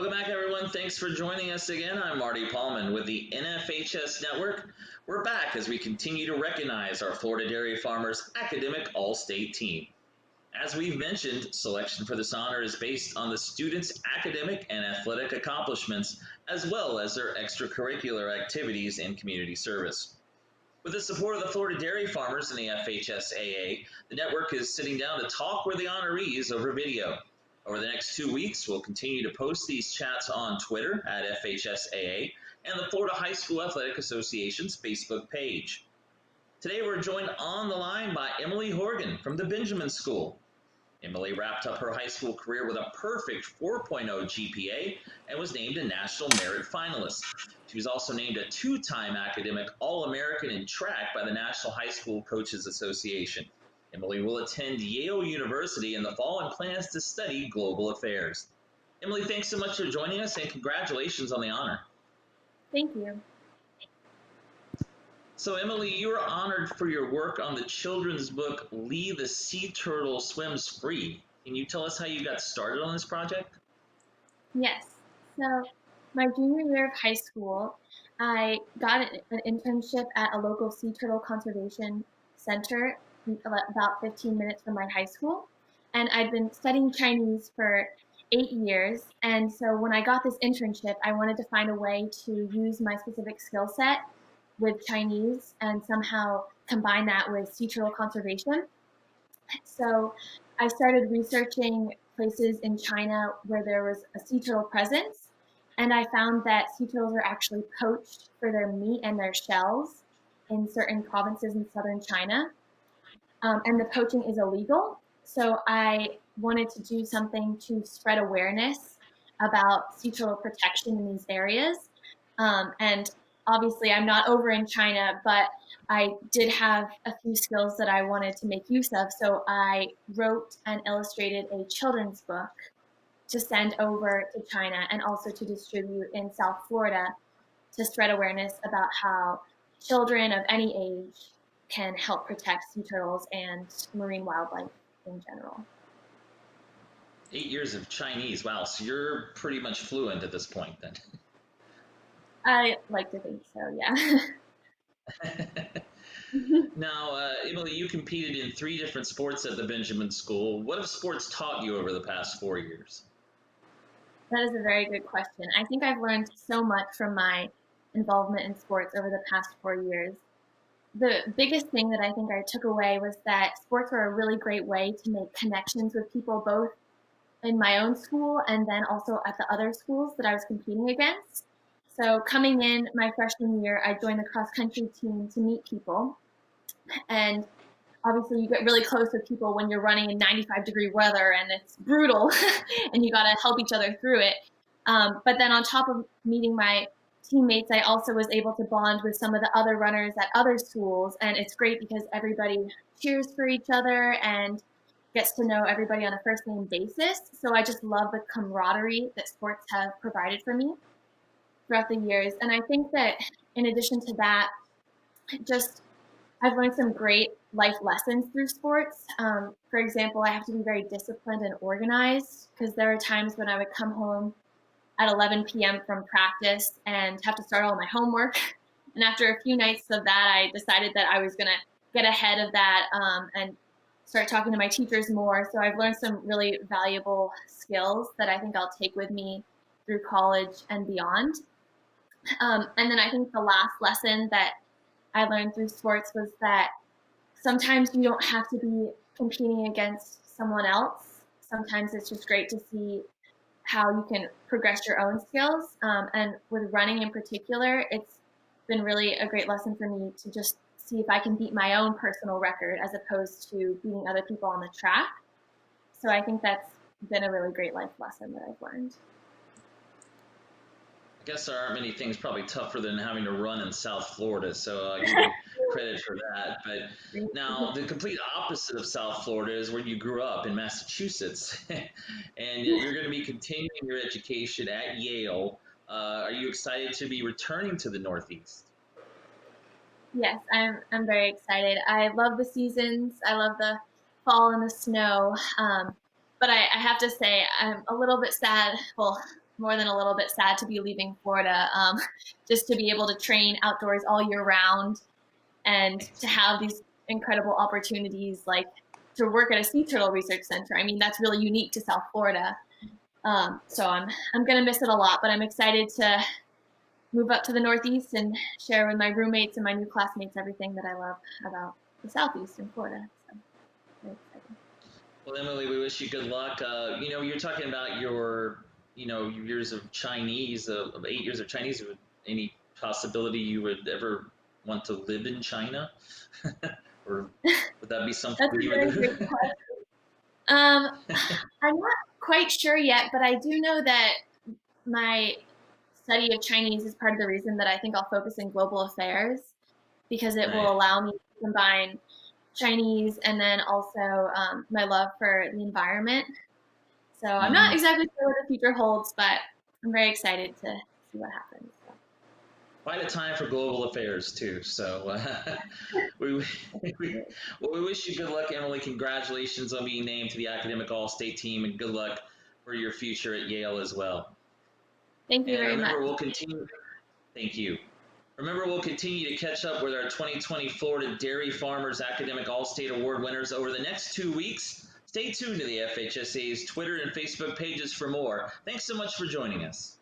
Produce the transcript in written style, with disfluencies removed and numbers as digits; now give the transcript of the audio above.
Welcome back, everyone. Thanks for joining us again. I'm Marty Paulman with the NFHS Network. We're back as we continue to recognize our Florida Dairy Farmers Academic All-State team. As we've mentioned, selection for this honor is based on the students' academic and athletic accomplishments, as well as their extracurricular activities and community service. With the support of the Florida Dairy Farmers and the FHSAA, the network is sitting down to talk with the honorees over video. Over the next 2 weeks, we'll continue to post these chats on Twitter at FHSAA and the Florida High School Athletic Association's Facebook page. Today, we're joined on the line by Emily Horgen from the Benjamin School. Emily wrapped up her high school career with a perfect 4.0 GPA and was named a National Merit Finalist. She was also named a two-time academic All-American in track by the National High School Coaches Association. Emily will attend Yale University in the fall and plans to study global affairs. Emily, thanks so much for joining us and congratulations on the honor. Thank you. So, Emily, you were honored for your work on the children's book, Lee the Sea Turtle Swims Free. Can you tell us how you got started on this project? Yes. So, my junior year of high school, I got an internship at a local sea turtle conservation center about 15 minutes from my high school. And I'd been studying Chinese for 8 years. And so, when I got this internship, I wanted to find a way to use my specific skill set with Chinese and somehow combine that with sea turtle conservation. So I started researching places in China where there was a sea turtle presence, and I found that sea turtles are actually poached for their meat and their shells in certain provinces in southern China, and the poaching is illegal. So I wanted to do something to spread awareness about sea turtle protection in these areas, and obviously I'm not over in China, but I did have a few skills that I wanted to make use of. So I wrote and illustrated a children's book to send over to China and also to distribute in South Florida to spread awareness about how children of any age can help protect sea turtles and marine wildlife in general. 8 years of Chinese. Wow, so you're pretty much fluent at this point then. I like to think so, yeah. Now, Emily, you competed in 3 different sports at the Benjamin School. What have sports taught you over the past 4 years? That is a very good question. I think I've learned so much from my involvement in sports over the past 4 years. The biggest thing that I think I took away was that sports were a really great way to make connections with people, both in my own school and then also at the other schools that I was competing against. So coming in my freshman year, I joined the cross country team to meet people. And obviously you get really close with people when you're running in 95-degree weather and it's brutal and you got to help each other through it. But then on top of meeting my teammates, I also was able to bond with some of the other runners at other schools. And it's great because everybody cheers for each other and gets to know everybody on a first name basis. So I just love the camaraderie that sports have provided for me throughout the years. And I think that in addition to that, just I've learned some great life lessons through sports. For example, I have to be very disciplined and organized because there are times when I would come home at 11 p.m. from practice and have to start all my homework. And after a few nights of that, I decided that I was going to get ahead of that and start talking to my teachers more. So I've learned some really valuable skills that I think I'll take with me through college and beyond. And then I think the last lesson that I learned through sports was that sometimes you don't have to be competing against someone else. Sometimes it's just great to see how you can progress your own skills. And with running in particular, it's been really a great lesson for me to just see if I can beat my own personal record as opposed to beating other people on the track. So I think that's been a really great life lesson that I've learned. I guess there aren't many things probably tougher than having to run in South Florida, so I give you credit for that. But now, the complete opposite of South Florida is where you grew up in Massachusetts, and you're going to be continuing your education at Yale. Are you excited to be returning to the Northeast? Yes, I'm very excited. I love the seasons. I love the fall and the snow. But I have to say I'm a little bit sad. Well, more than a little bit sad to be leaving Florida, just to be able to train outdoors all year round and to have these incredible opportunities like to work at a sea turtle research center. I mean, that's really unique to South Florida. So I'm going to miss it a lot, but I'm excited to move up to the Northeast and share with my roommates and my new classmates everything that I love about the Southeast in Florida. So very exciting. Well, Emily, we wish you good luck. You're talking about your, years of Chinese, of 8 years of Chinese. Any possibility you would ever want to live in China? Or would that be something That's a you very would good do? question. I'm not quite sure yet, but I do know that my study of Chinese is part of the reason that I think I'll focus in global affairs because it will Right. allow me to combine Chinese and then also my love for the environment. So I'm not Mm. exactly sure what the future holds, but I'm very excited to see what happens. So. Quite a time for global affairs too. So we, we well, we wish you good luck, Emily. Congratulations on being named to the academic All-State team, and good luck for your future at Yale as well. Thank you And very much. remember, we'll continue. Thank you. Remember, we'll continue to catch up with our 2020 Florida Dairy Farmers Academic All-State Award winners over the next 2 weeks. Stay tuned to the FHSA's Twitter and Facebook pages for more. Thanks so much for joining us.